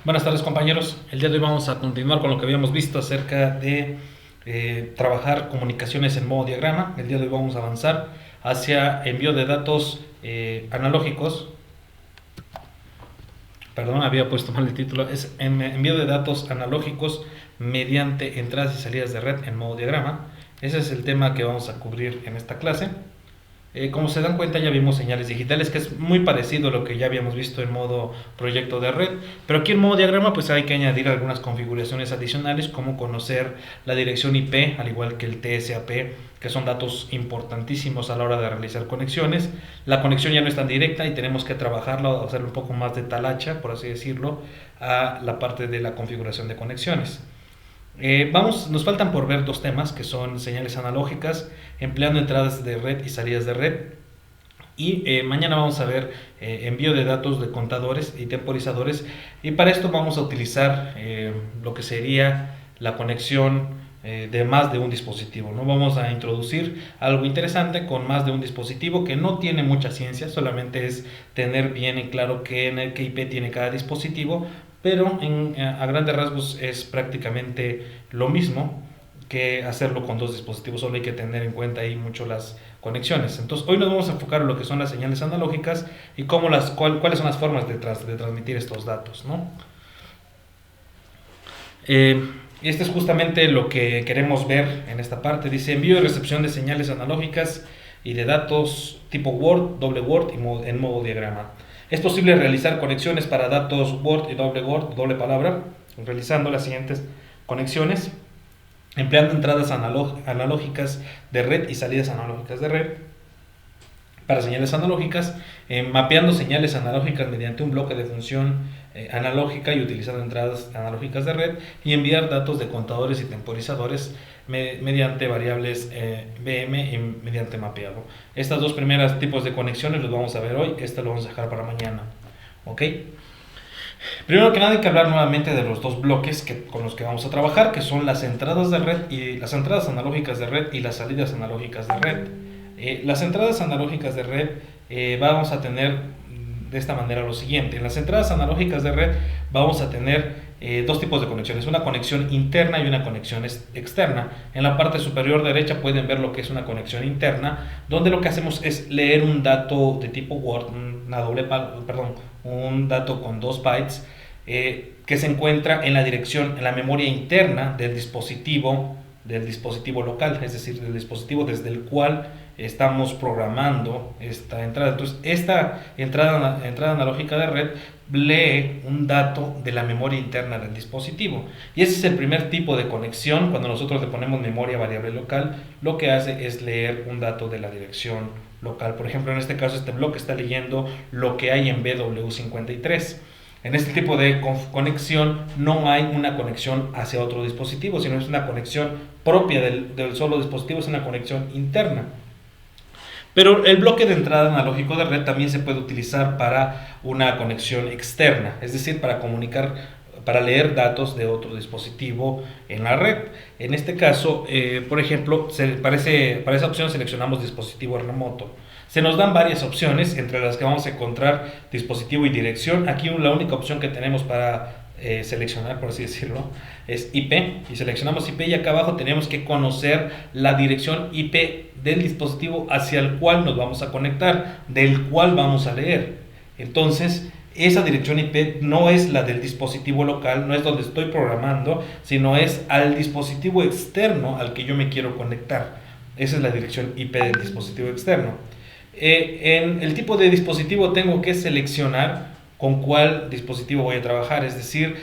Buenas tardes, compañeros. El día de hoy vamos a continuar con lo que habíamos visto acerca de trabajar comunicaciones en modo diagrama. El día de hoy vamos a avanzar hacia envío de datos analógicos. Perdón, había puesto mal el título. Es envío de datos analógicos mediante entradas y salidas de red en modo diagrama. Ese es el tema que vamos a cubrir en esta clase. Como se dan cuenta, ya vimos señales digitales, que es muy parecido a lo que ya habíamos visto en modo proyecto de red, pero aquí en modo diagrama pues hay que añadir algunas configuraciones adicionales, como conocer la dirección IP, al igual que el TSAP, que son datos importantísimos a la hora de realizar conexiones. La conexión ya no es tan directa y tenemos que trabajarla, hacerle un poco más de talacha, por así decirlo, a la parte de la configuración de conexiones. Nos faltan por ver dos temas que son señales analógicas, empleando entradas de red y salidas de red. Y mañana vamos a ver envío de datos de contadores y temporizadores. Y para esto vamos a utilizar lo que sería la conexión de más de un dispositivo, ¿no? Vamos a introducir algo interesante con más de un dispositivo que no tiene mucha ciencia, solamente es tener bien en claro qué IP tiene cada dispositivo, pero a grandes rasgos es prácticamente lo mismo que hacerlo con dos dispositivos, solo hay que tener en cuenta ahí mucho las conexiones. Entonces hoy nos vamos a enfocar en lo que son las señales analógicas y cuáles son las formas de transmitir estos datos, ¿no? Este es justamente lo que queremos ver en esta parte. Dice envío y recepción de señales analógicas y de datos tipo Word, doble Word y en modo diagrama. Es posible realizar conexiones para datos Word y doble Word, doble palabra, realizando las siguientes conexiones, empleando entradas analógicas de red y salidas analógicas de red para señales analógicas, mapeando señales analógicas mediante un bloque de función analógica y utilizando entradas analógicas de red, y enviar datos de contadores y temporizadores mediante variables VM y mediante mapeado. Estas dos primeras tipos de conexiones los vamos a ver hoy, este lo vamos a dejar para mañana. ¿Ok? Primero que nada hay que hablar nuevamente de los dos bloques con los que vamos a trabajar, que son las entradas de red y las entradas analógicas de red y las salidas analógicas de red. Las entradas analógicas de red vamos a tener de esta manera lo siguiente. En las entradas analógicas de red vamos a tener dos tipos de conexiones, una conexión interna y una conexión externa. En la parte superior derecha pueden ver lo que es una conexión interna, donde lo que hacemos es leer un dato de tipo Word, un dato con 2 bytes que se encuentra en la dirección, en la memoria interna del dispositivo local, es decir, del dispositivo desde el cual estamos programando esta entrada. Entonces, esta entrada analógica de red lee un dato de la memoria interna del dispositivo. Y ese es el primer tipo de conexión. Cuando nosotros le ponemos memoria variable local, lo que hace es leer un dato de la dirección local. Por ejemplo, en este caso, este bloque está leyendo lo que hay en BW53. En este tipo de conexión no hay una conexión hacia otro dispositivo, sino es una conexión propia del solo dispositivo, es una conexión interna. Pero el bloque de entrada analógico de red también se puede utilizar para una conexión externa, es decir, para comunicar, para leer datos de otro dispositivo en la red. En este caso, por ejemplo, para esa opción seleccionamos dispositivo remoto. Se nos dan varias opciones, entre las que vamos a encontrar dispositivo y dirección. Aquí la única opción que tenemos para seleccionar, por así decirlo, es IP, y seleccionamos IP, y acá abajo tenemos que conocer la dirección IP del dispositivo hacia el cual nos vamos a conectar, del cual vamos a leer. Entonces, esa dirección IP no es la del dispositivo local, no es donde estoy programando, sino es al dispositivo externo al que yo me quiero conectar. Esa es la dirección IP del dispositivo externo. En el tipo de dispositivo tengo que seleccionar con cuál dispositivo voy a trabajar, es decir,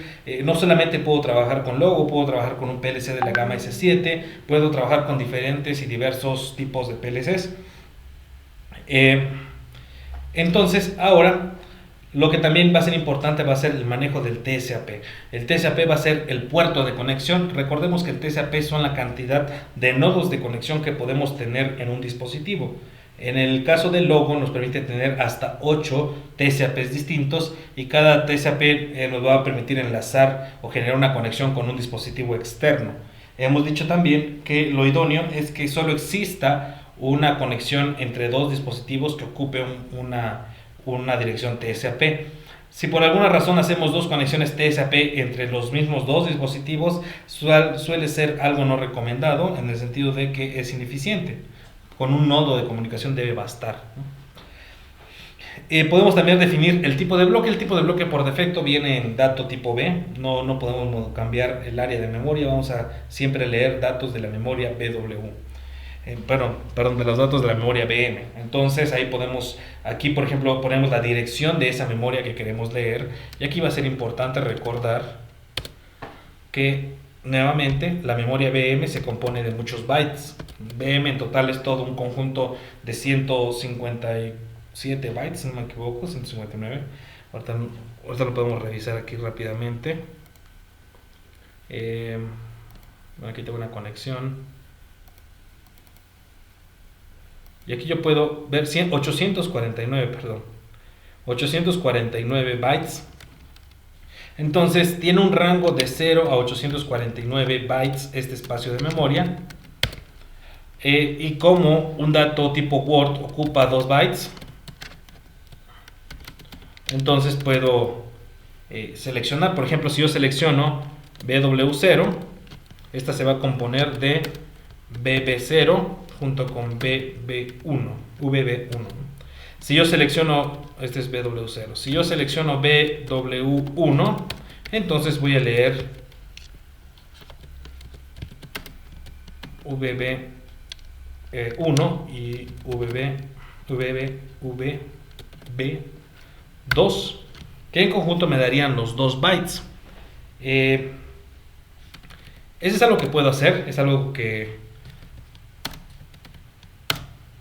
no solamente puedo trabajar con Logo, puedo trabajar con un PLC de la gama S7, puedo trabajar con diferentes y diversos tipos de PLCs. Entonces, ahora, lo que también va a ser importante va a ser el manejo del TSAP. El TSAP va a ser el puerto de conexión. Recordemos que el TSAP son la cantidad de nodos de conexión que podemos tener en un dispositivo. En el caso del Logo nos permite tener hasta 8 TSAPs distintos, y cada TSAP nos va a permitir enlazar o generar una conexión con un dispositivo externo. Hemos dicho también que lo idóneo es que solo exista una conexión entre dos dispositivos que ocupe una dirección TSAP. Si por alguna razón hacemos dos conexiones TSAP entre los mismos dos dispositivos, suele ser algo no recomendado en el sentido de que es ineficiente. Con un nodo de comunicación debe bastar, ¿no? Podemos también definir el tipo de bloque. El tipo de bloque por defecto viene en dato tipo B. No podemos cambiar el área de memoria. Vamos a siempre leer datos de la memoria BW. Perdón, de los datos de la memoria BM. Entonces ahí podemos, aquí por ejemplo ponemos la dirección de esa memoria que queremos leer. Y aquí va a ser importante recordar que nuevamente la memoria BM se compone de muchos bytes. BM en total es todo un conjunto de 157 bytes, si no me equivoco, 159. Ahorita lo podemos revisar aquí rápidamente. Bueno, aquí tengo una conexión. Y aquí yo puedo ver 849 bytes. Entonces tiene un rango de 0 a 849 bytes este espacio de memoria. Y como un dato tipo Word ocupa 2 bytes, entonces puedo seleccionar. Por ejemplo, si yo selecciono BW0, esta se va a componer de BB0 junto con VB1. Si yo selecciono, este es BW0, si yo selecciono BW1, entonces voy a leer VB1 y VB2, que en conjunto me darían los 2 bytes. Eso es algo que puedo hacer, es algo que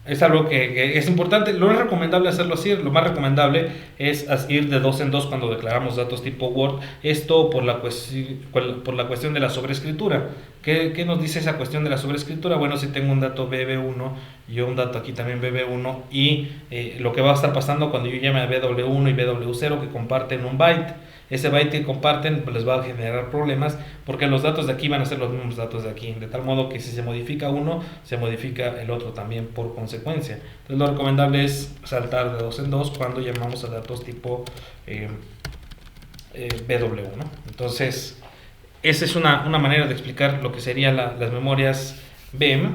es importante. Lo es recomendable hacerlo así. Lo más recomendable es ir de 2 en 2 cuando declaramos datos tipo Word. Esto por la cuestión de la sobreescritura. ¿Qué nos dice esa cuestión de la sobreescritura? Bueno, si tengo un dato BB1 y un dato aquí también BB1, y lo que va a estar pasando cuando yo llame a BW1 y BW0 que comparten un byte, ese byte que comparten pues les va a generar problemas porque los datos de aquí van a ser los mismos datos de aquí, de tal modo que si se modifica uno, se modifica el otro también por consecuencia. Entonces lo recomendable es saltar de 2 en 2 cuando llamamos a datos tipo BW, ¿no? Entonces esa es una manera de explicar lo que serían las memorias BM.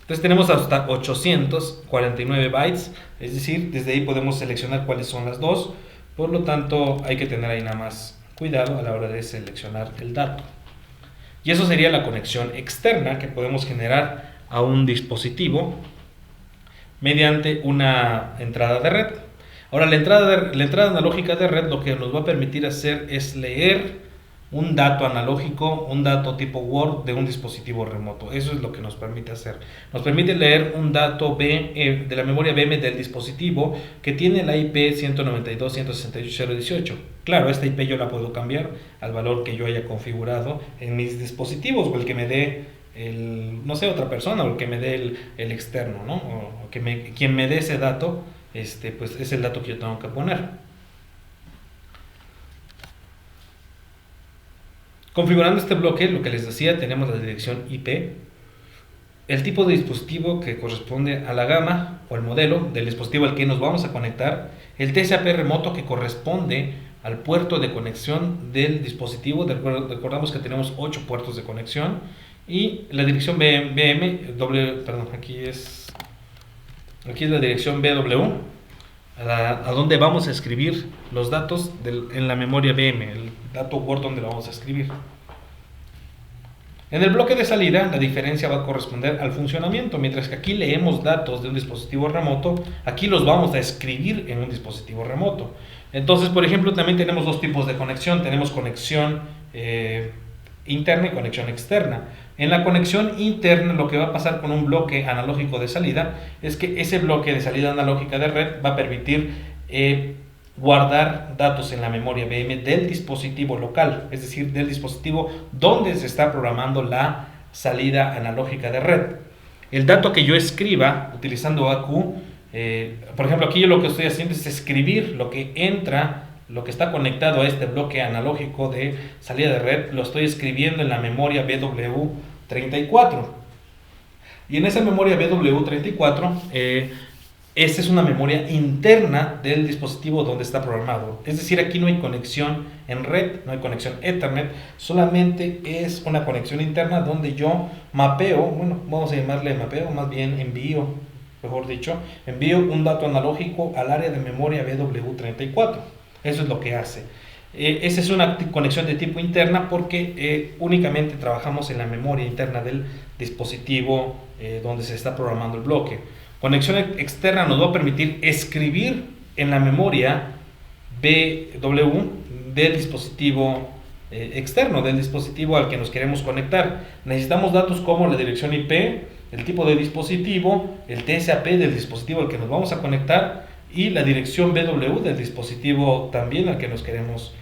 Entonces tenemos hasta 849 bytes, es decir, desde ahí podemos seleccionar cuáles son las dos. Por lo tanto, hay que tener ahí nada más cuidado a la hora de seleccionar el dato. Y eso sería la conexión externa que podemos generar a un dispositivo mediante una entrada de red. Ahora, la entrada analógica de red lo que nos va a permitir hacer es leer un dato analógico, un dato tipo Word de un dispositivo remoto. Eso es lo que nos permite hacer. Nos permite leer un dato de la memoria BM del dispositivo que tiene la IP 192.168.0.18. Claro, esta IP yo la puedo cambiar al valor que yo haya configurado en mis dispositivos, o el que me dé otra persona, o el que me dé el externo, ¿no? O quien me dé ese dato, pues es el dato que yo tengo que poner. Configurando este bloque, lo que les decía, tenemos la dirección IP, el tipo de dispositivo que corresponde a la gama o el modelo del dispositivo al que nos vamos a conectar, el TCP remoto que corresponde al puerto de conexión del dispositivo. Recordamos que tenemos 8 puertos de conexión, y la dirección aquí es la dirección BW, a donde vamos a escribir los datos en la memoria BM, el dato Word donde lo vamos a escribir. En el bloque de salida, la diferencia va a corresponder al funcionamiento. Mientras que aquí leemos datos de un dispositivo remoto, aquí los vamos a escribir en un dispositivo remoto. Entonces, por ejemplo, también tenemos dos tipos de conexión. Tenemos conexión interna y conexión externa. En la conexión interna, lo que va a pasar con un bloque analógico de salida es que ese bloque de salida analógica de red va a permitir guardar datos en la memoria BM del dispositivo local, es decir, del dispositivo donde se está programando la salida analógica de red. El dato que yo escriba utilizando AQ, por ejemplo, aquí yo lo que estoy haciendo es escribir lo que entra, lo que está conectado a este bloque analógico de salida de red, lo estoy escribiendo en la memoria BW34. Y en esa memoria BW34 esta es una memoria interna del dispositivo donde está programado. Es decir, aquí no hay conexión en red, no hay conexión Ethernet, solamente es una conexión interna donde yo mapeo, bueno, vamos a llamarle mapeo, más bien envío, mejor dicho, envío un dato analógico al área de memoria BW34. Eso es lo que hace. Esa es una conexión de tipo interna porque únicamente trabajamos en la memoria interna del dispositivo donde se está programando el bloque. Conexión externa nos va a permitir escribir en la memoria BW del dispositivo externo, del dispositivo al que nos queremos conectar. Necesitamos datos como la dirección IP, el tipo de dispositivo, el TSAP del dispositivo al que nos vamos a conectar y la dirección BW del dispositivo también al que nos queremos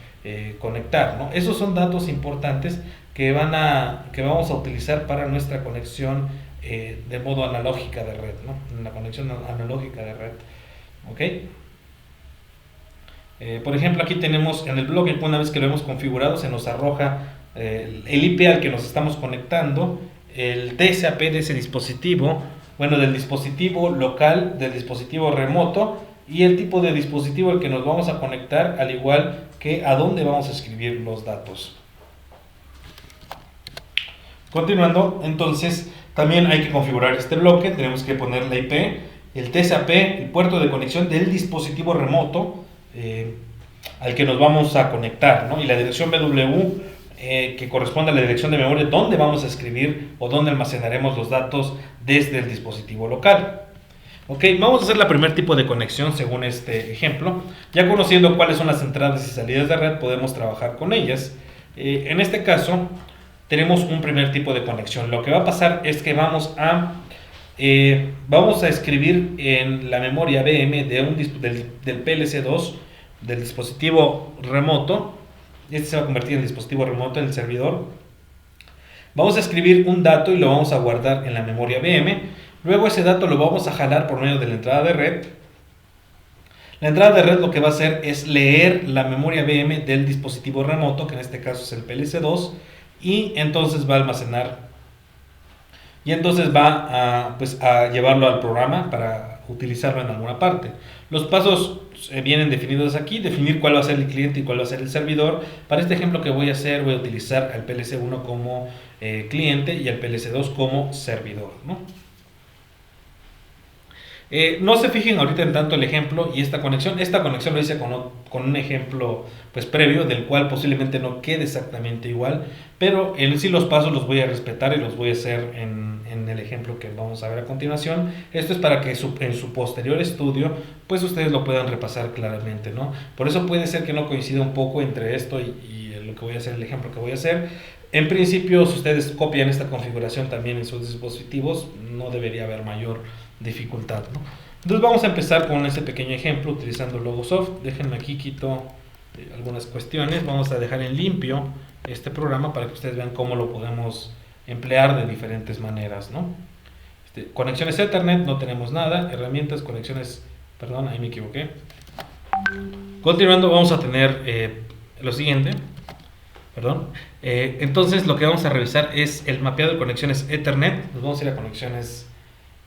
conectar, ¿no? Esos son datos importantes que vamos a utilizar para nuestra conexión de modo analógica de red, ¿no? En la conexión analógica de red, ¿ok? Por ejemplo, aquí tenemos en el bloque, una vez que lo hemos configurado, se nos arroja el IP al que nos estamos conectando, el TSAP de ese dispositivo, bueno, del dispositivo local, del dispositivo remoto y el tipo de dispositivo al que nos vamos a conectar, al igual que a dónde vamos a escribir los datos. Continuando, entonces, también hay que configurar este bloque, tenemos que poner la IP, el TSAP, el puerto de conexión del dispositivo remoto al que nos vamos a conectar, ¿no? Y la dirección BW que corresponde a la dirección de memoria donde vamos a escribir o donde almacenaremos los datos desde el dispositivo local. Ok, vamos a hacer el primer tipo de conexión según este ejemplo. Ya conociendo cuáles son las entradas y salidas de red, podemos trabajar con ellas. En este caso, tenemos un primer tipo de conexión. Lo que va a pasar es que vamos a escribir en la memoria VM del PLC2, del dispositivo remoto. Este se va a convertir en el dispositivo remoto, en el servidor. Vamos a escribir un dato y lo vamos a guardar en la memoria VM. Luego ese dato lo vamos a jalar por medio de la entrada de red. La entrada de red lo que va a hacer es leer la memoria VM del dispositivo remoto, que en este caso es el PLC2, y entonces va a almacenar y entonces va a llevarlo al programa para utilizarlo en alguna parte. Los pasos vienen definidos aquí, definir cuál va a ser el cliente y cuál va a ser el servidor. Para este ejemplo que voy a hacer, voy a utilizar al PLC1 como cliente y al PLC2 como servidor, ¿no? No se fijen ahorita en tanto el ejemplo y esta conexión lo hice con un ejemplo pues previo del cual posiblemente no quede exactamente igual, pero en sí los pasos los voy a respetar y los voy a hacer en el ejemplo que vamos a ver a continuación. Esto es para que en su posterior estudio pues ustedes lo puedan repasar claramente, ¿no? Por eso puede ser que no coincida un poco entre esto y lo que voy a hacer, el ejemplo que voy a hacer. En principio, si ustedes copian esta configuración también en sus dispositivos, no debería haber mayor dificultad, ¿no? Entonces vamos a empezar con ese pequeño ejemplo utilizando Logosoft. Déjenme aquí, quito algunas cuestiones. Vamos a dejar en limpio este programa para que ustedes vean cómo lo podemos emplear de diferentes maneras, ¿no? Conexiones Ethernet, no tenemos nada. Herramientas, conexiones, perdón, ahí me equivoqué. Continuando, vamos a tener lo siguiente. Perdón. Entonces lo que vamos a revisar es el mapeado de conexiones Ethernet. Nos vamos a ir a conexiones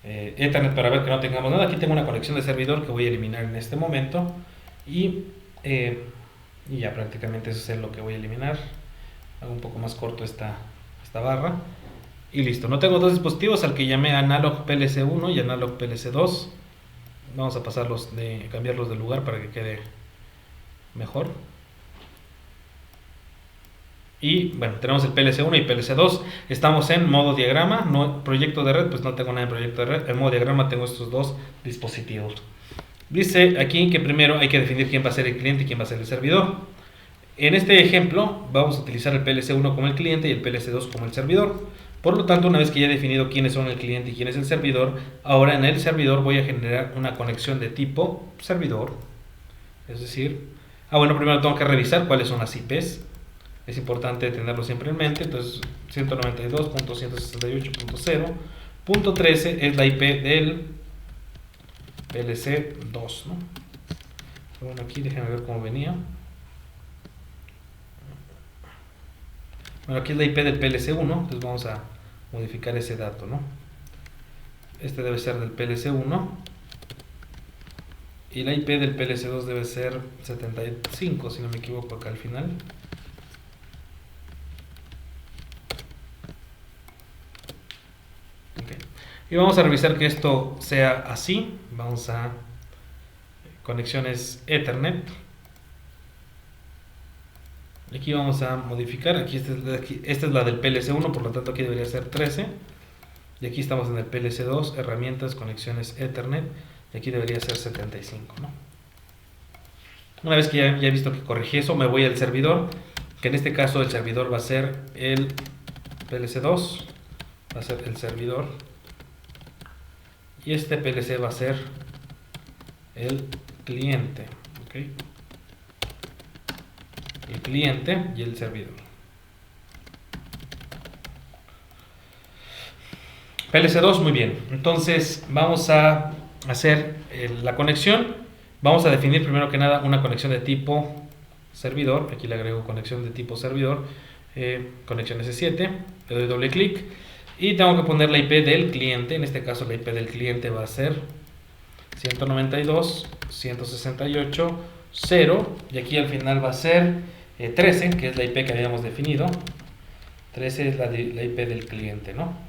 Ethernet para ver que no tengamos nada. Aquí tengo una conexión de servidor que voy a eliminar en este momento y ya prácticamente eso es lo que voy a eliminar. Hago un poco más corto esta barra y listo. No tengo dos dispositivos al que llamé Analog PLC1 y Analog PLC2. Vamos a cambiarlos de lugar para que quede mejor. Y bueno, tenemos el PLC1 y PLC2. Estamos en modo diagrama, no proyecto de red, pues no tengo nada en proyecto de red. En modo diagrama tengo estos dos dispositivos. Dice aquí que primero hay que definir quién va a ser el cliente y quién va a ser el servidor. En este ejemplo vamos a utilizar el PLC1 como el cliente y el PLC2 como el servidor. Por lo tanto, una vez que ya he definido quiénes son el cliente y quién es el servidor, ahora en el servidor voy a generar una conexión de tipo servidor. Es decir, bueno, primero tengo que revisar cuáles son las IPs. Es importante tenerlo siempre en mente. Entonces 192.168.0.13 es la IP del PLC2, ¿no? Bueno, aquí déjenme ver cómo venía. Bueno, aquí es la IP del PLC1, entonces vamos a modificar ese dato, ¿no? Este debe ser del PLC1 Y la IP del PLC2 debe ser 75, si no me equivoco, acá al final. Okay. Y vamos a revisar que esto sea así. Vamos a conexiones Ethernet. Aquí vamos a modificar. Aquí esta es la del PLC1, por lo tanto aquí debería ser 13. Y aquí estamos en el PLC2, herramientas, conexiones Ethernet. Y aquí debería ser 75, ¿no? Una vez que ya he visto que corregí eso, me voy al servidor, que en este caso el servidor va a ser el PLC2, va a ser el servidor, y este PLC va a ser el cliente, ¿ok? El cliente y el servidor. PLC2, muy bien. Entonces vamos a hacer la conexión. Vamos a definir primero que nada una conexión de tipo servidor. Aquí le agrego conexión de tipo servidor, conexión S7, le doy doble clic y tengo que poner la IP del cliente. En este caso la IP del cliente va a ser 192.168.0 y aquí al final va a ser 13, que es la IP que habíamos definido. 13 es la IP del cliente, ¿no?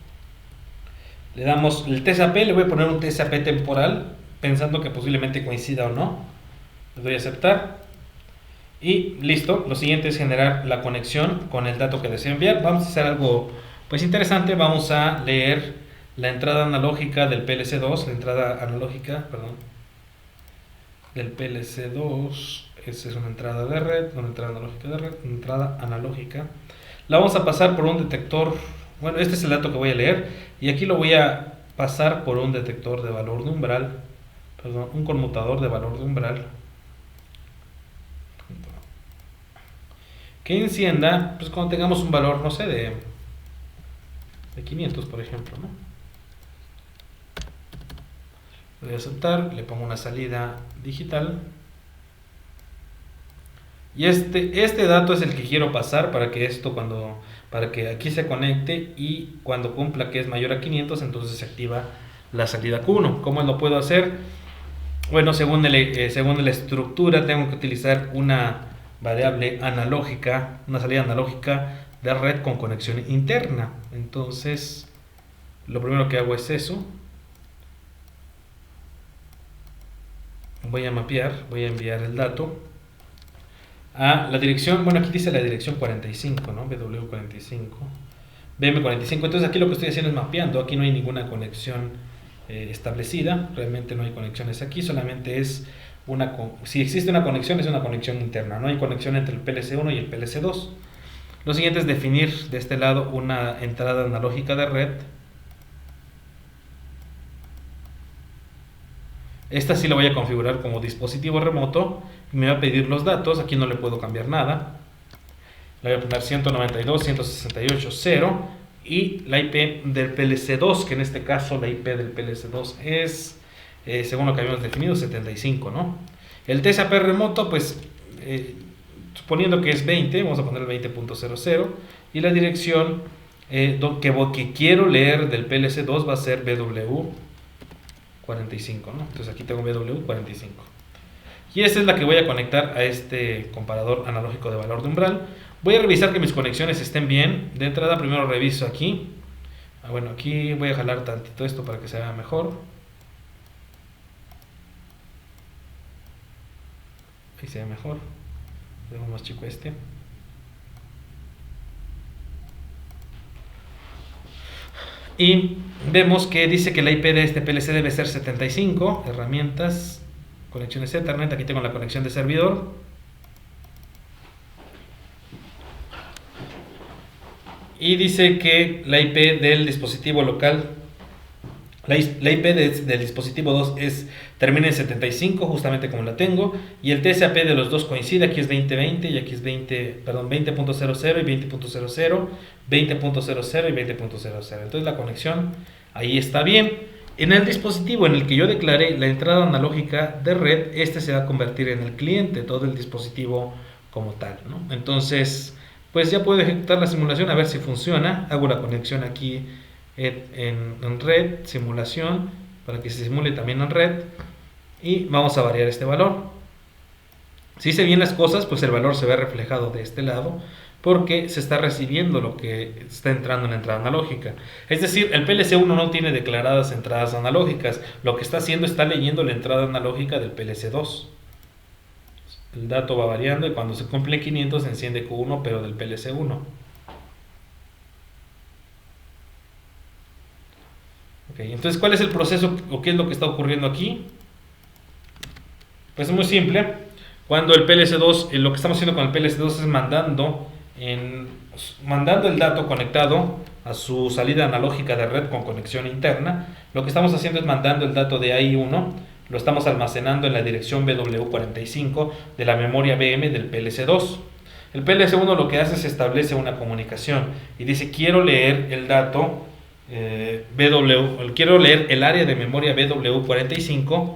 Le damos el TCP, le voy a poner un TCP temporal, pensando que posiblemente coincida o no. Le doy a aceptar y listo. Lo siguiente es generar la conexión con el dato que deseo enviar. Vamos a hacer algo pues interesante. Vamos a leer la entrada analógica del PLC2, la entrada analógica, perdón, del PLC2. Esa es una entrada de red, una entrada analógica de red, una entrada analógica. La vamos a pasar por un detector. Bueno, este es el dato que voy a leer y aquí lo voy a pasar por un detector de valor de umbral, perdón, un conmutador de valor de umbral que encienda pues cuando tengamos un valor, no sé, de 500, por ejemplo, ¿no? Le voy a aceptar, le pongo una salida digital y este dato es el que quiero pasar para que para que aquí se conecte y cuando cumpla que es mayor a 500 entonces se activa la salida Q1. ¿Cómo lo puedo hacer? Bueno, según la estructura tengo que utilizar una variable analógica, una salida analógica de red con conexión interna. Entonces lo primero que hago es eso. Voy a mapear, voy a enviar el dato a la dirección, bueno, aquí dice la dirección 45, ¿no? BW45, BM45. Entonces aquí lo que estoy haciendo es mapeando. Aquí no hay ninguna conexión establecida, realmente no hay conexiones aquí, solamente es si existe una conexión es una conexión interna, no hay conexión entre el PLC1 y el PLC2. Lo siguiente es definir de este lado una entrada analógica de red. Esta sí la voy a configurar como dispositivo remoto. Me va a pedir los datos. Aquí no le puedo cambiar nada. Le voy a poner 192.168.0 y la IP del PLC2, que en este caso la IP del PLC2 es, según lo que habíamos definido, 75, ¿no? El TCP remoto, pues, suponiendo que es 20, vamos a poner el 20.00 y la dirección que quiero leer del PLC2 va a ser BW45, ¿no? Entonces aquí tengo BW45 y esta es la que voy a conectar a este comparador analógico de valor de umbral. Voy a revisar que mis conexiones estén bien. De entrada primero reviso aquí. Bueno, aquí voy a jalar tantito esto para que se vea mejor. Ahí se ve mejor. Dejo más chico este. Y vemos que dice que la IP de este PLC debe ser 75, herramientas, conexiones Ethernet. Aquí tengo la conexión de servidor. Y dice que la IP del dispositivo local, la IP del dispositivo 2 termina en 75, justamente como la tengo. Y el TCP de los dos coincide, aquí es 2020 y aquí es 20.00 y 20.00, 20.00 y 20.00. Entonces la conexión ahí está bien. En el dispositivo en el que yo declaré la entrada analógica de red, este se va a convertir en el cliente, todo el dispositivo como tal, ¿no? Entonces, pues ya puedo ejecutar la simulación a ver si funciona. Hago la conexión aquí en red, simulación, para que se simule también en red. y vamos a variar este valor. Si hice bien las cosas, pues el valor se ve reflejado de este lado, porque se está recibiendo lo que está entrando en la entrada analógica. Es decir, el PLC1 no tiene declaradas entradas analógicas, lo que está haciendo está leyendo la entrada analógica del PLC2. El dato va variando y cuando se cumple 500 se enciende Q1, pero del PLC1. Okay, entonces, ¿cuál es el proceso o qué es lo que está ocurriendo aquí? Pues es muy simple. Cuando el PLC2, lo que estamos haciendo con el PLC2 es mandando el dato conectado a su salida analógica de red con conexión interna. Lo que estamos haciendo es mandando el dato de AI1, lo estamos almacenando en la dirección BW45 de la memoria BM del PLC2. El PLC1 lo que hace es establece una comunicación y dice: quiero leer el dato quiero leer el área de memoria BW45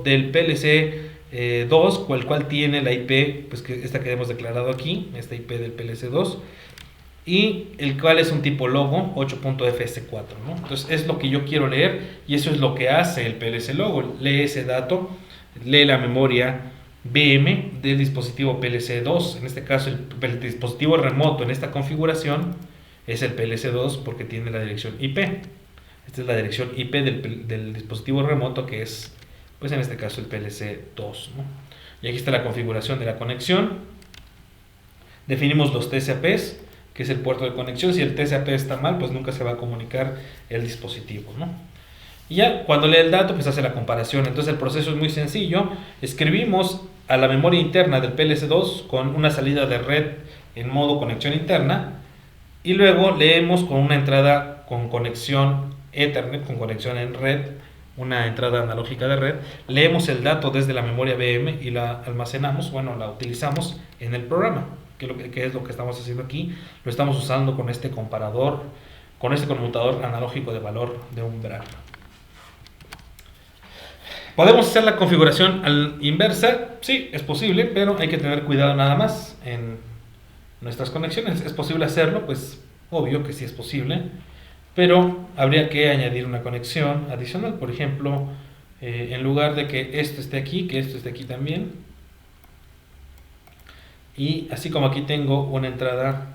del PLC2, el cual tiene la IP, pues que esta que hemos declarado aquí, esta IP del PLC2, y el cual es un tipo logo 8.fs4, ¿no? Entonces es lo que yo quiero leer y eso es lo que hace el PLC logo. Lee ese dato, lee la memoria BM del dispositivo PLC2. En este caso el dispositivo remoto en esta configuración es el PLC2 porque tiene la dirección IP. Esta es la dirección IP del dispositivo remoto, que es, pues en este caso, el PLC2, ¿no? Y aquí está la configuración de la conexión. Definimos los TCPs, que es el puerto de conexión. Si el TCP está mal, pues nunca se va a comunicar el dispositivo, ¿no? Y ya cuando lee el dato, pues hace la comparación. Entonces el proceso es muy sencillo. Escribimos a la memoria interna del PLC2 con una salida de red en modo conexión interna, y luego leemos con una entrada con conexión Ethernet, con conexión en red, una entrada analógica de red. Leemos el dato desde la memoria BM y la almacenamos, bueno, la utilizamos en el programa, que es lo que estamos haciendo aquí. Lo estamos usando con este comparador, con este conmutador analógico de valor de umbral. ¿Podemos hacer la configuración inversa? Sí, es posible, pero hay que tener cuidado nada más en nuestras conexiones. ¿Es posible hacerlo? Pues obvio que sí es posible, pero habría que añadir una conexión adicional. Por ejemplo, en lugar de que esto esté aquí, que esto esté aquí también, y así como aquí tengo una entrada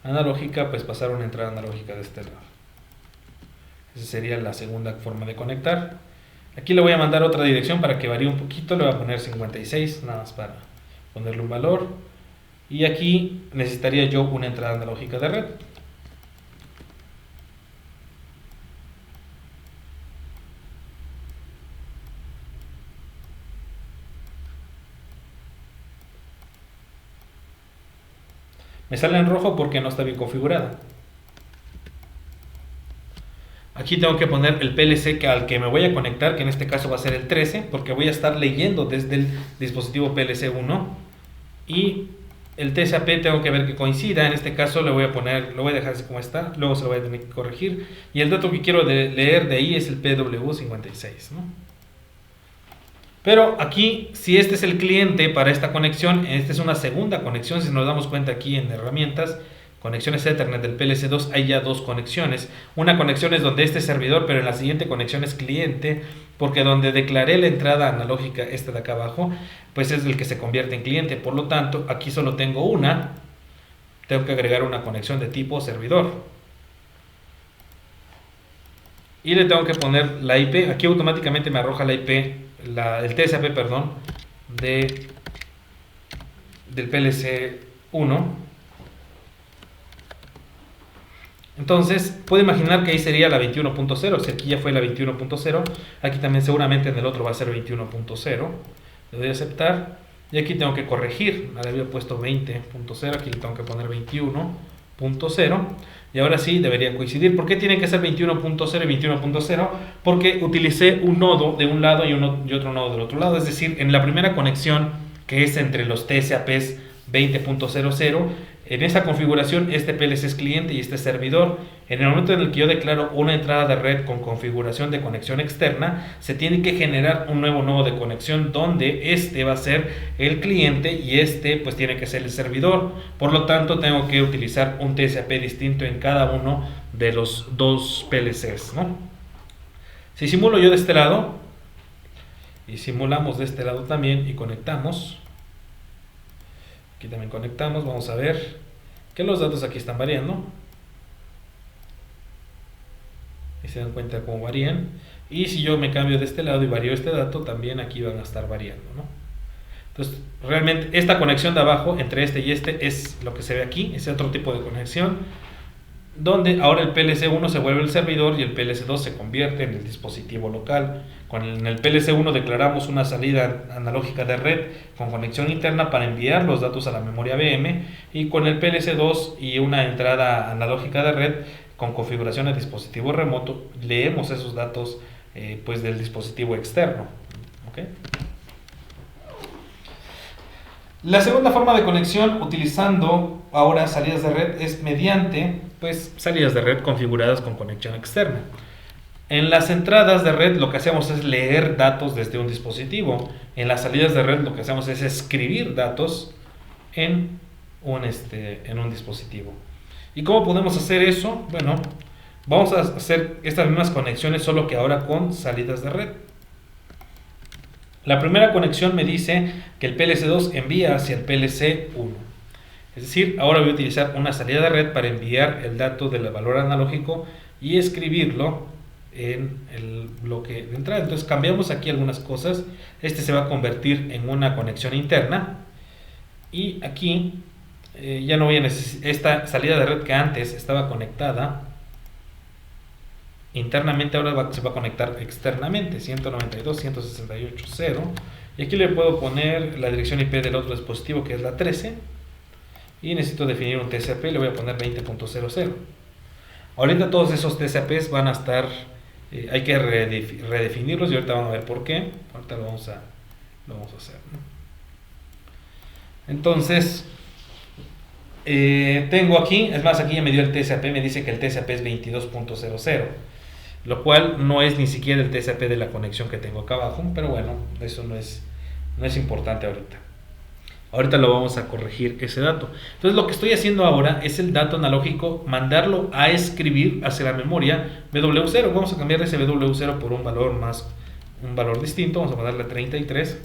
analógica, pues pasar una entrada analógica de este lado. Esa sería la segunda forma de conectar. Aquí le voy a mandar otra dirección para que varíe un poquito. Le voy a poner 56, nada más para ponerle un valor. Y aquí necesitaría yo una entrada analógica de red. Me sale en rojo porque no está bien configurada. Aquí tengo que poner el PLC al que me voy a conectar, que en este caso va a ser el 13, porque voy a estar leyendo desde el dispositivo PLC1. Y el TCP tengo que ver que coincida. En este caso lo voy a dejar así como está, luego se lo voy a tener que corregir. Y el dato que quiero leer de ahí es el PW56, ¿no? Pero aquí, si este es el cliente para esta conexión, esta es una segunda conexión. Si nos damos cuenta aquí en herramientas, conexiones Ethernet del PLC2, hay ya dos conexiones. Una conexión es donde este es servidor, pero en la siguiente conexión es cliente, porque donde declaré la entrada analógica, esta de acá abajo, pues es el que se convierte en cliente. Por lo tanto, aquí solo tengo una. Tengo que agregar una conexión de tipo servidor. Y le tengo que poner la IP. Aquí automáticamente me arroja la IP, el TCP, perdón, del PLC1. Entonces, puede imaginar que ahí sería la 21.0. Si aquí ya fue la 21.0, aquí también seguramente en el otro va a ser 21.0. Le doy a aceptar. Y aquí tengo que corregir. Le había puesto 20.0, aquí le tengo que poner 21.0. Y ahora sí debería coincidir. ¿Por qué tienen que ser 21.0 y 21.0? Porque utilicé un nodo de un lado y otro nodo del otro lado. Es decir, en la primera conexión, que es entre los TCAPs 20.00, en esa configuración este PLC es cliente y este es servidor. En el momento en el que yo declaro una entrada de red con configuración de conexión externa, se tiene que generar un nuevo nodo de conexión donde este va a ser el cliente y este pues tiene que ser el servidor. Por lo tanto, tengo que utilizar un TCP distinto en cada uno de los dos PLCs, ¿no? Si simulo yo de este lado, y simulamos de este lado también y conectamos. Aquí también conectamos, vamos a ver que los datos aquí están variando. Y se dan cuenta cómo varían. Y si yo me cambio de este lado y varío este dato, también aquí van a estar variando, ¿no? Entonces, realmente esta conexión de abajo entre este y este es lo que se ve aquí, es otro tipo de conexión, donde ahora el PLC1 se vuelve el servidor y el PLC2 se convierte en el dispositivo local. En el PLC1 declaramos una salida analógica de red con conexión interna para enviar los datos a la memoria VM, y con el PLC2 y una entrada analógica de red con configuración de dispositivo remoto leemos esos datos pues del dispositivo externo. ¿Okay? La segunda forma de conexión utilizando ahora salidas de red es mediante pues salidas de red configuradas con conexión externa. En las entradas de red lo que hacemos es leer datos desde un dispositivo. En las salidas de red lo que hacemos es escribir datos en un dispositivo. ¿Y cómo podemos hacer eso? Bueno, vamos a hacer estas mismas conexiones, solo que ahora con salidas de red. La primera conexión me dice que el PLC2 envía hacia el PLC1. Es decir, ahora voy a utilizar una salida de red para enviar el dato del valor analógico y escribirlo en el bloque de entrada. Entonces cambiamos aquí algunas cosas. Este se va a convertir en una conexión interna. Y aquí ya no voy a necesitar esta salida de red que antes estaba conectada internamente, ahora se va a conectar externamente, 192.168.0, y aquí le puedo poner la dirección IP del otro dispositivo, que es la 13, y necesito definir un TCP, le voy a poner 20.00. Ahorita todos esos TCPs van a estar, hay que redefinirlos, y ahorita vamos a ver por qué. Ahorita lo vamos a hacer, ¿no? Entonces tengo aquí, es más, aquí ya me dio el TCP, me dice que el TCP es 22.00, lo cual no es ni siquiera el TCP de la conexión que tengo acá abajo, pero bueno, eso no es importante ahorita. Ahorita lo vamos a corregir ese dato. Entonces lo que estoy haciendo ahora es el dato analógico, mandarlo a escribir hacia la memoria W0. Vamos a cambiar ese W0 por un valor distinto, vamos a ponerle 33.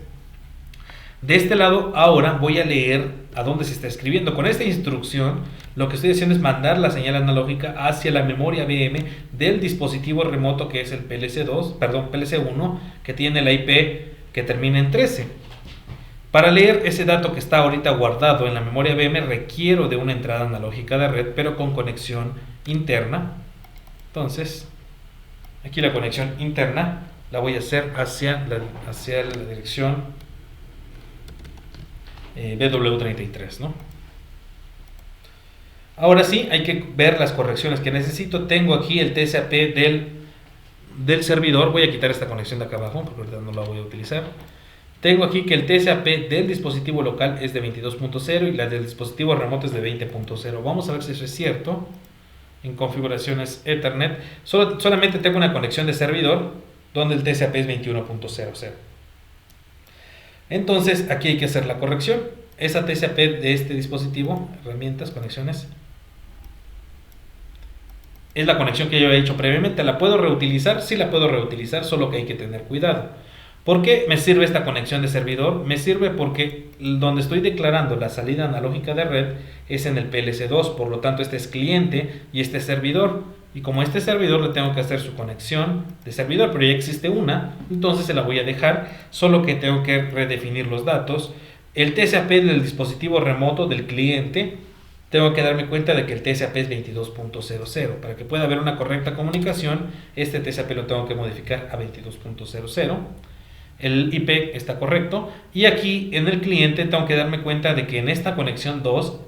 De este lado ahora voy a leer a dónde se está escribiendo. Con esta instrucción lo que estoy haciendo es mandar la señal analógica hacia la memoria VM del dispositivo remoto, que es el PLC1, que tiene la IP que termina en 13. Para leer ese dato que está ahorita guardado en la memoria VM requiero de una entrada analógica de red, pero con conexión interna. Entonces aquí la conexión interna la voy a hacer hacia la dirección BW33, ¿no? Ahora sí, hay que ver las correcciones que necesito. Tengo aquí el TCP del servidor. Voy a quitar esta conexión de acá abajo porque ahorita no la voy a utilizar. Tengo aquí que el TCP del dispositivo local es de 22.0 y la del dispositivo remoto es de 20.0. Vamos a ver si eso es cierto. En configuraciones Ethernet solamente tengo una conexión de servidor donde el TCP es 21.00. Entonces aquí hay que hacer la corrección. Esa TCP de este dispositivo, herramientas, conexiones, es la conexión que yo he hecho previamente. ¿La puedo reutilizar? Sí, la puedo reutilizar, solo que hay que tener cuidado. ¿Por qué me sirve esta conexión de servidor? Me sirve porque donde estoy declarando la salida analógica de red es en el PLC2, por lo tanto este es cliente y este es servidor. Y como este servidor le tengo que hacer su conexión de servidor, pero ya existe una, entonces se la voy a dejar, solo que tengo que redefinir los datos. El TCP del dispositivo remoto del cliente, tengo que darme cuenta de que el TCP es 22.00. Para que pueda haber una correcta comunicación, este TCP lo tengo que modificar a 22.00. El IP está correcto. Y aquí en el cliente tengo que darme cuenta de que en esta conexión 2,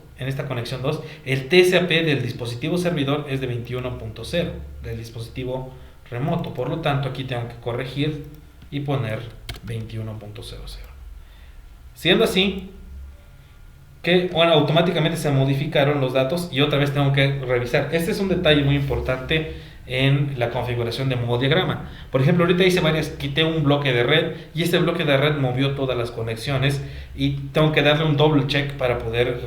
el TCP del dispositivo servidor es de 21.0, del dispositivo remoto. Por lo tanto, aquí tengo que corregir y poner 21.00. Siendo así, automáticamente se modificaron los datos y otra vez tengo que revisar. Este es un detalle muy importante en la configuración de modo diagrama. Por ejemplo, ahorita hice quité un bloque de red y este bloque de red movió todas las conexiones y tengo que darle un double check para poder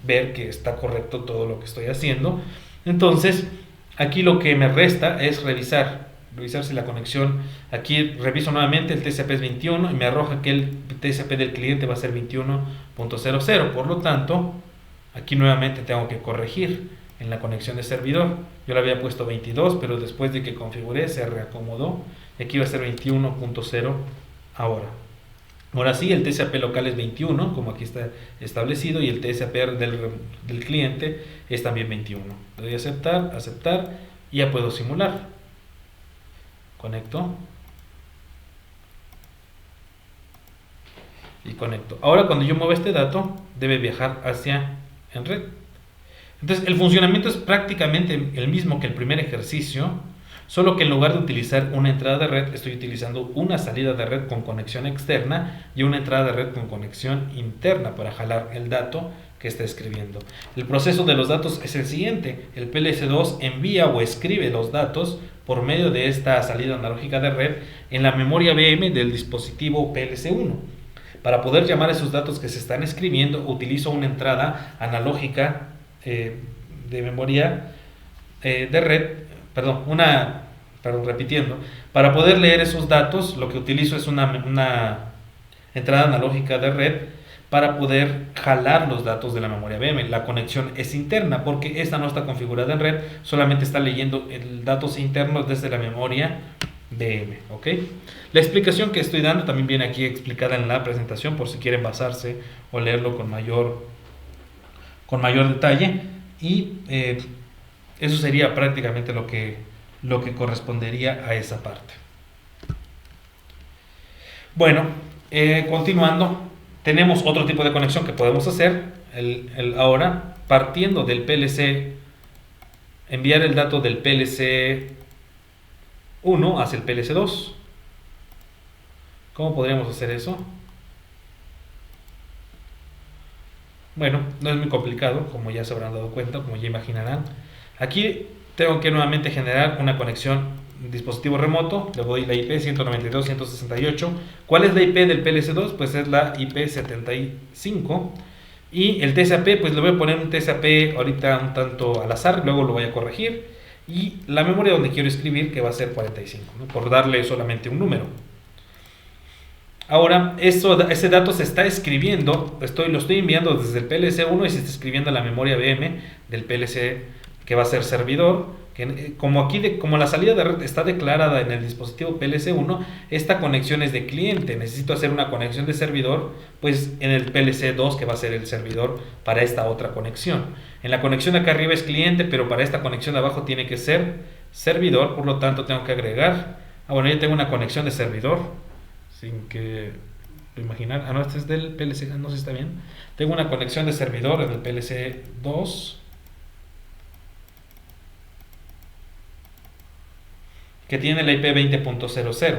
ver que está correcto todo lo que estoy haciendo. Entonces aquí lo que me resta es revisar revisar si la conexión, aquí reviso nuevamente, el TCP es 21 y me arroja que el TCP del cliente va a ser 21.00, por lo tanto, aquí nuevamente tengo que corregir en la conexión de servidor. Yo le había puesto 22, pero después de que configuré se reacomodó y aquí va a ser 21.0 ahora. Ahora sí, el TCP local es 21, como aquí está establecido, y el TCP del cliente es también 21. Le doy a aceptar, aceptar, y ya puedo simular. Conecto. Y conecto. Ahora cuando yo muevo este dato, debe viajar hacia en red. Entonces el funcionamiento es prácticamente el mismo que el primer ejercicio, solo que en lugar de utilizar una entrada de red, estoy utilizando una salida de red con conexión externa y una entrada de red con conexión interna para jalar el dato que está escribiendo. El proceso de los datos es el siguiente: el PLC2 envía o escribe los datos por medio de esta salida analógica de red en la memoria VM del dispositivo PLC1. Para poder llamar a esos datos que se están escribiendo, utilizo una entrada analógica de memoria de red, repitiendo, para poder leer esos datos, lo que utilizo es una entrada analógica de red para poder jalar los datos de la memoria VM. La conexión es interna porque esta no está configurada en red, solamente está leyendo datos internos desde la memoria VM, ¿ok? La explicación que estoy dando también viene aquí explicada en la presentación por si quieren basarse o leerlo con mayor detalle, y eso sería prácticamente lo que correspondería a esa parte. Bueno, continuando, tenemos otro tipo de conexión que podemos hacer. Ahora, partiendo del PLC, enviar el dato del PLC 1 hacia el PLC 2. ¿Cómo podríamos hacer eso? Bueno, no es muy complicado, como ya se habrán dado cuenta, como ya imaginarán. Aquí tengo que nuevamente generar una conexión dispositivo remoto. Le doy la IP 192.168. ¿Cuál es la IP del PLC2? Pues es la IP 75. Y el TCP, pues le voy a poner un TCP ahorita un tanto al azar, luego lo voy a corregir. Y la memoria donde quiero escribir, que va a ser 45, ¿no? Por darle solamente un número. Ahora, ese dato se está escribiendo, lo estoy enviando desde el PLC1 y se está escribiendo a la memoria VM del PLC, que va a ser servidor. Como la salida de red está declarada en el dispositivo PLC1, esta conexión es de cliente. Necesito hacer una conexión de servidor, pues en el PLC2, que va a ser el servidor para esta otra conexión. En la conexión de acá arriba es cliente, pero para esta conexión de abajo tiene que ser servidor, por lo tanto tengo que agregar. Bueno, ya tengo una conexión de servidor. Sin que lo imaginar. No, este es del PLC, no sé si está bien. Tengo una conexión de servidor en el PLC 2 que tiene la IP 20.00.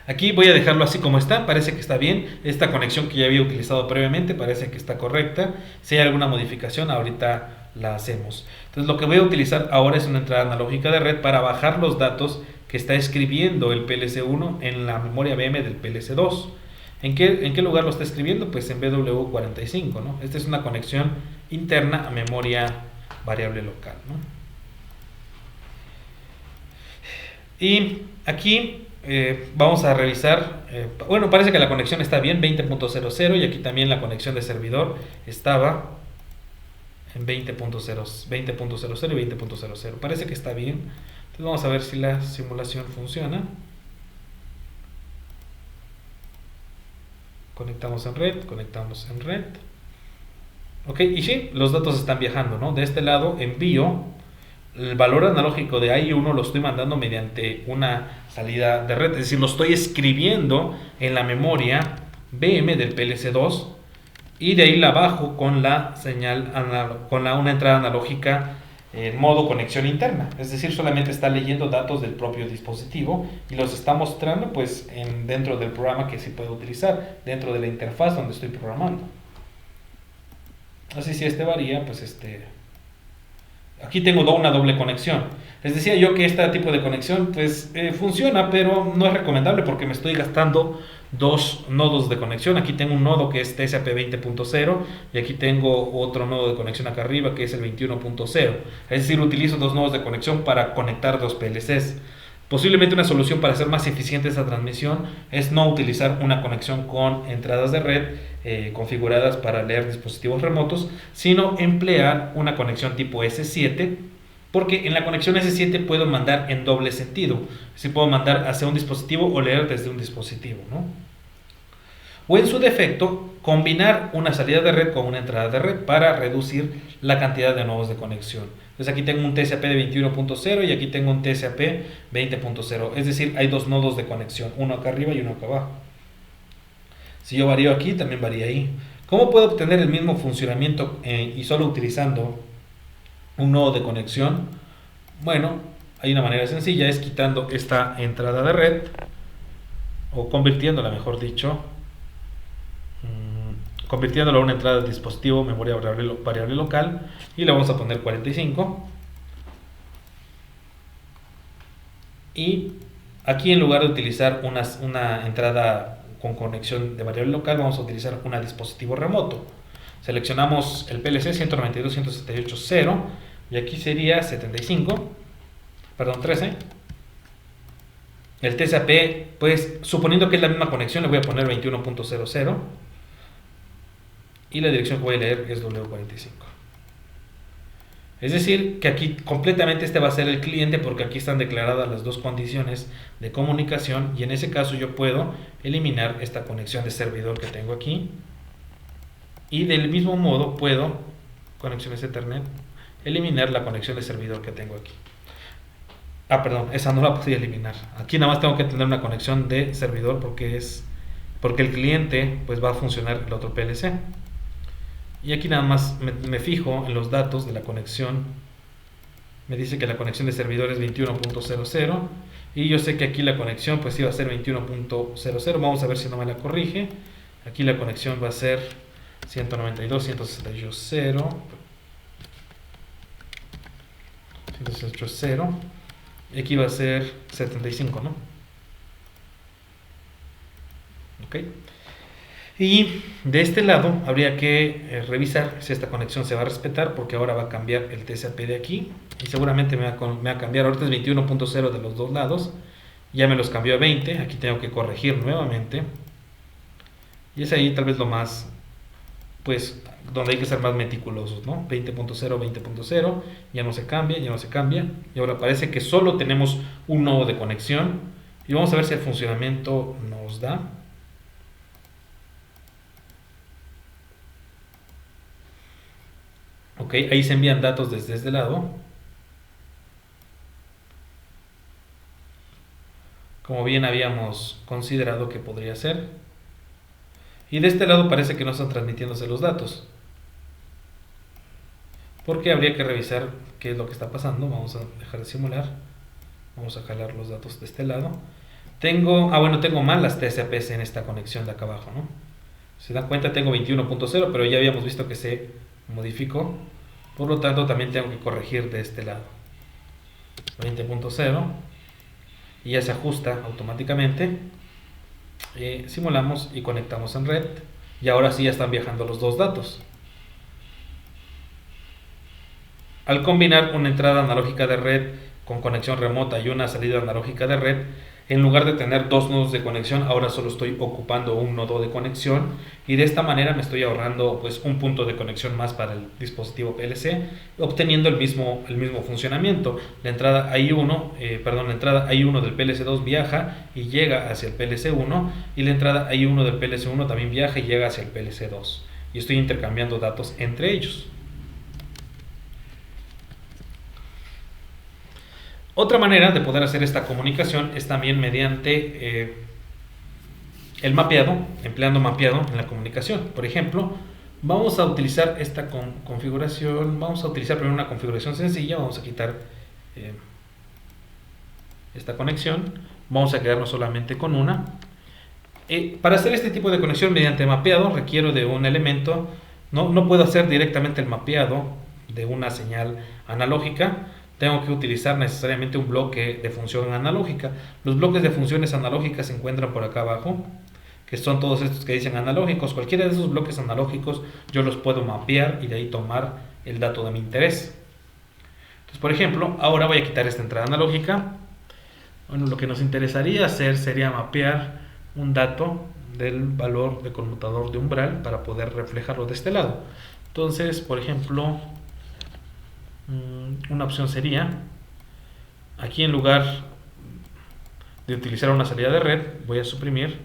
Aquí voy a dejarlo así como está, parece que está bien. Esta conexión que ya había utilizado previamente parece que está correcta. Si hay alguna modificación, ahorita la hacemos. Entonces lo que voy a utilizar ahora es una entrada analógica de red para bajar los datos que está escribiendo el PLC1 en la memoria VM del PLC2. ¿En qué lugar lo está escribiendo? Pues en BW45, ¿no? Esta es una conexión interna a memoria variable local, ¿no? Y aquí vamos a revisar, bueno, parece que la conexión está bien, 20.00, y aquí también la conexión de servidor estaba en 20.00 y 20.00. Parece que está bien. Entonces vamos a ver si la simulación funciona. Conectamos en red. Ok, y sí, los datos están viajando, ¿no? De este lado envío el valor analógico de I1, lo estoy mandando mediante una salida de red, es decir, lo estoy escribiendo en la memoria VM del PLC2 y de ahí la bajo con la señal, una entrada analógica en modo conexión interna, es decir, solamente está leyendo datos del propio dispositivo y los está mostrando pues dentro del programa que sí puedo utilizar, dentro de la interfaz donde estoy programando. Así si varía, pues Aquí tengo una doble conexión. Les decía yo que este tipo de conexión pues funciona, pero no es recomendable porque me estoy gastando dos nodos de conexión. Aquí tengo un nodo que es TCP 20.0 y aquí tengo otro nodo de conexión acá arriba que es el 21.0. Es decir, utilizo dos nodos de conexión para conectar dos PLCs. Posiblemente una solución para hacer más eficiente esta transmisión es no utilizar una conexión con entradas de red configuradas para leer dispositivos remotos, sino emplear una conexión tipo S7, porque en la conexión S7 puedo mandar en doble sentido. Si puedo mandar hacia un dispositivo o leer desde un dispositivo, ¿no? O en su defecto, combinar una salida de red con una entrada de red para reducir la cantidad de nodos de conexión. Entonces aquí tengo un TCP de 21.0 y aquí tengo un TCP 20.0. Es decir, hay dos nodos de conexión, uno acá arriba y uno acá abajo. Si yo varío aquí, también varía ahí. ¿Cómo puedo obtener el mismo funcionamiento y solo utilizando un nodo de conexión? Bueno, hay una manera sencilla, es quitando esta entrada de red o convirtiéndola, mejor dicho, convirtiéndolo a una entrada de dispositivo, memoria variable local, y le vamos a poner 45. Y aquí, en lugar de utilizar una entrada con conexión de variable local, vamos a utilizar una dispositivo remoto. Seleccionamos el PLC 192.168.0 y aquí sería 13. El TCP, pues suponiendo que es la misma conexión, le voy a poner 21.00 y la dirección que voy a leer es W45. Es decir, que aquí completamente este va a ser el cliente porque aquí están declaradas las dos condiciones de comunicación y en ese caso yo puedo eliminar esta conexión de servidor que tengo aquí y del mismo modo puedo, conexiones Ethernet, eliminar la conexión de servidor que tengo aquí. Perdón, esa no la podía eliminar. Aquí nada más tengo que tener una conexión de servidor porque el cliente pues va a funcionar el otro PLC. Y aquí nada más me fijo en los datos de la conexión. Me dice que la conexión de servidor es 21.00 y yo sé que aquí la conexión pues iba a ser 21.00. Vamos a ver si no me la corrige. Aquí la conexión va a ser 192.168.0 y aquí va a ser 75, ¿no? Ok. Y de este lado habría que revisar si esta conexión se va a respetar porque ahora va a cambiar el TCP de aquí y seguramente me va a cambiar. Ahorita es 21.0 de los dos lados, ya me los cambió a 20. Aquí tengo que corregir nuevamente y es ahí tal vez lo más, pues donde hay que ser más meticulosos, ¿no? 20.0, 20.0, ya no se cambia y ahora parece que solo tenemos un nodo de conexión y vamos a ver si el funcionamiento nos da. Ok, ahí se envían datos desde este lado. Como bien habíamos considerado que podría ser. Y de este lado parece que no están transmitiéndose los datos. Porque habría que revisar qué es lo que está pasando. Vamos a dejar de simular. Vamos a jalar los datos de este lado. Tengo mal las TCPs en esta conexión de acá abajo, ¿no? Se dan cuenta, tengo 21.0, pero ya habíamos visto que se modificó. Por lo tanto, también tengo que corregir de este lado. 20.0 y ya se ajusta automáticamente. Simulamos y conectamos en red. Y ahora sí ya están viajando los dos datos. Al combinar una entrada analógica de red con conexión remota y una salida analógica de red, en lugar de tener dos nodos de conexión, ahora solo estoy ocupando un nodo de conexión y de esta manera me estoy ahorrando pues un punto de conexión más para el dispositivo PLC, obteniendo el mismo funcionamiento. La entrada I1 del PLC2 viaja y llega hacia el PLC1 y la entrada I1 del PLC1 también viaja y llega hacia el PLC2 y estoy intercambiando datos entre ellos. Otra manera de poder hacer esta comunicación es también mediante el mapeado, empleando mapeado en la comunicación. Por ejemplo, vamos a utilizar esta configuración, vamos a utilizar primero una configuración sencilla, vamos a quitar esta conexión, vamos a quedarnos solamente con una. Para hacer este tipo de conexión mediante mapeado requiero de un elemento, no puedo hacer directamente el mapeado de una señal analógica, tengo que utilizar necesariamente un bloque de función analógica. Los bloques de funciones analógicas se encuentran por acá abajo, que son todos estos que dicen analógicos. Cualquiera de esos bloques analógicos yo los puedo mapear y de ahí tomar el dato de mi interés. Entonces, por ejemplo, ahora voy a quitar esta entrada analógica. Bueno, lo que nos interesaría hacer sería mapear un dato del valor de conmutador de umbral para poder reflejarlo de este lado. Entonces, por ejemplo, una opción sería, aquí en lugar de utilizar una salida de red, voy a suprimir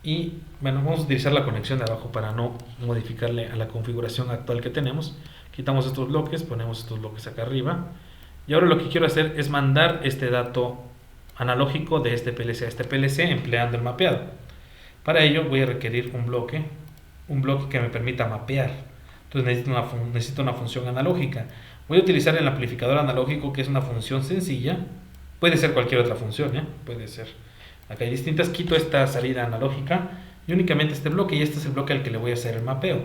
y bueno, vamos a utilizar la conexión de abajo para no modificarle a la configuración actual que tenemos. Quitamos estos bloques, ponemos estos bloques acá arriba y ahora lo que quiero hacer es mandar este dato analógico de este PLC a este PLC empleando el mapeado. Para ello voy a requerir un bloque que me permita mapear. Entonces necesito una función analógica. Voy a utilizar el amplificador analógico, que es una función sencilla. Puede ser cualquier otra función, puede ser. Acá hay distintas. Quito esta salida analógica y únicamente este bloque, y este es el bloque al que le voy a hacer el mapeo.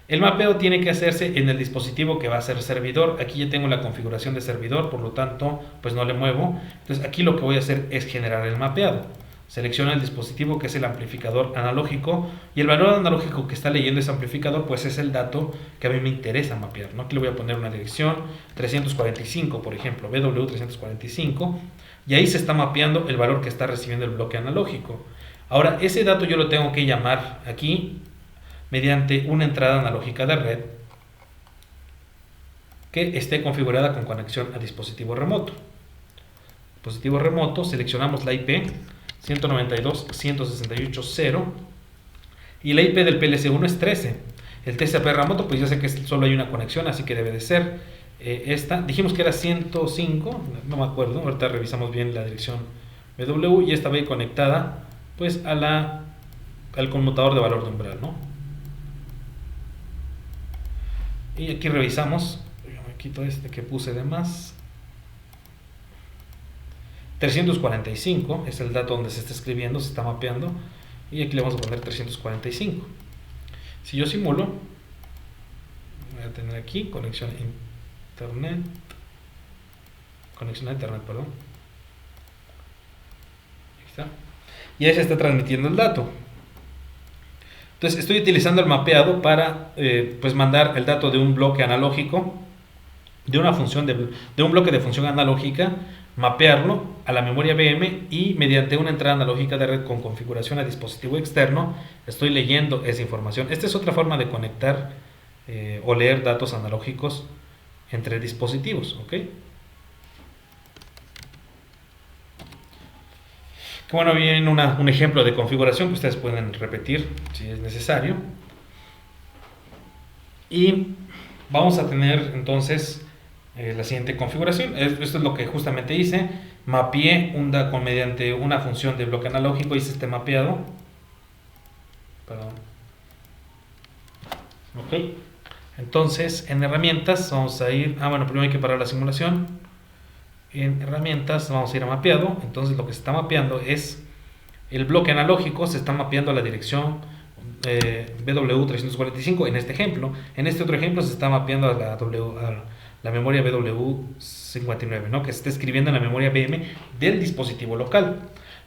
El mapeo tiene que hacerse en el dispositivo que va a ser servidor. Aquí ya tengo la configuración de servidor, por lo tanto pues no le muevo. Entonces aquí lo que voy a hacer es generar el mapeado. Selecciono el dispositivo, que es el amplificador analógico, y el valor analógico que está leyendo ese amplificador pues es el dato que a mí me interesa mapear, ¿no? Aquí le voy a poner una dirección 345, por ejemplo, BW345, y ahí se está mapeando el valor que está recibiendo el bloque analógico. Ahora ese dato yo lo tengo que llamar aquí mediante una entrada analógica de red que esté configurada con conexión a dispositivo remoto. Dispositivo remoto, seleccionamos la IP 192.168.0 y la IP del PLC1 es 13. El TCP remoto, pues ya sé que solo hay una conexión, así que debe de ser esta. Dijimos que era 105, no me acuerdo, ahorita revisamos bien la dirección BW, y esta va a ir conectada pues al conmutador de valor de umbral, ¿no? Y aquí revisamos, yo me quito este que puse de más. 345 es el dato donde se está escribiendo, se está mapeando, y aquí le vamos a poner 345. Si yo simulo, voy a tener aquí conexión a internet, perdón. Ahí está. Y ahí se está transmitiendo el dato. Entonces estoy utilizando el mapeado para pues mandar el dato de un bloque analógico, de una función de un bloque de función analógica, mapearlo a la memoria VM, y mediante una entrada analógica de red con configuración a dispositivo externo estoy leyendo esa información. Esta es otra forma de conectar o leer datos analógicos entre dispositivos, ¿ok? Bueno, viene un ejemplo de configuración que ustedes pueden repetir si es necesario. Y vamos a tener entonces la siguiente configuración. Esto es lo que justamente hice. Mapeé mediante una función de bloque analógico, hice este mapeado. Perdón. Ok. Entonces, en herramientas vamos a ir... bueno, primero hay que parar la simulación. En herramientas vamos a ir a mapeado. Entonces lo que se está mapeando es el bloque analógico, se está mapeando a la dirección BW345 en este ejemplo. En este otro ejemplo se está mapeando a la memoria BW59, ¿no? Que se está escribiendo en la memoria VM del dispositivo local.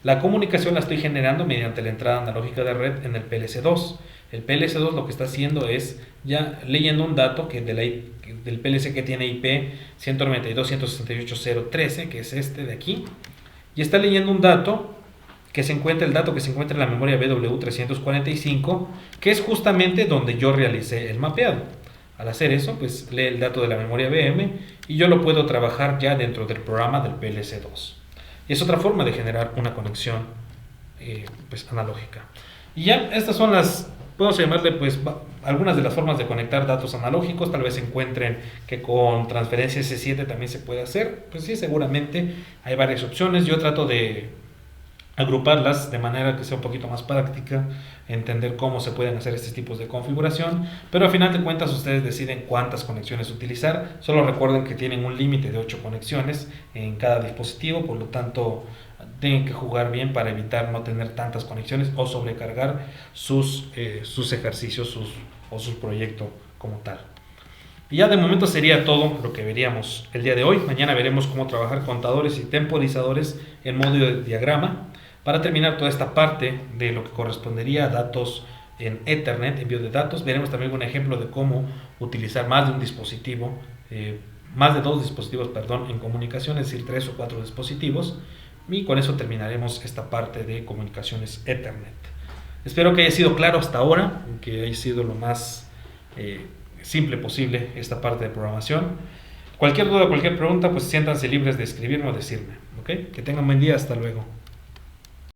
La comunicación la estoy generando mediante la entrada analógica de red en el PLC2. El PLC2 lo que está haciendo es ya leyendo un dato del PLC que tiene IP 192.168.0.13, que es este de aquí, y está leyendo un dato que se encuentra en la memoria BW345, que es justamente donde yo realicé el mapeado. Al hacer eso, pues lee el dato de la memoria VM y yo lo puedo trabajar ya dentro del programa del PLC2. Y es otra forma de generar una conexión pues analógica. Y ya estas son podemos llamarle pues algunas de las formas de conectar datos analógicos. Tal vez encuentren que con transferencia S7 también se puede hacer. Pues sí, seguramente hay varias opciones. Yo trato de agruparlas de manera que sea un poquito más práctica, entender cómo se pueden hacer estos tipos de configuración, pero al final de cuentas ustedes deciden cuántas conexiones utilizar. Solo recuerden que tienen un límite de 8 conexiones en cada dispositivo, por lo tanto tienen que jugar bien para evitar no tener tantas conexiones o sobrecargar sus ejercicios o su proyecto como tal. Y ya de momento sería todo lo que veríamos el día de hoy. Mañana veremos cómo trabajar contadores y temporizadores en modo de diagrama para terminar toda esta parte de lo que correspondería a datos en Ethernet, envío de datos. Veremos también un ejemplo de cómo utilizar más de un dispositivo, más de dos dispositivos, perdón, en comunicación, es decir, 3 o 4 dispositivos. Y con eso terminaremos esta parte de comunicaciones Ethernet. Espero que haya sido claro hasta ahora, que haya sido lo más simple posible esta parte de programación. Cualquier duda, cualquier pregunta, pues siéntanse libres de escribirme o decirme. ¿Ok? Que tengan buen día, hasta luego.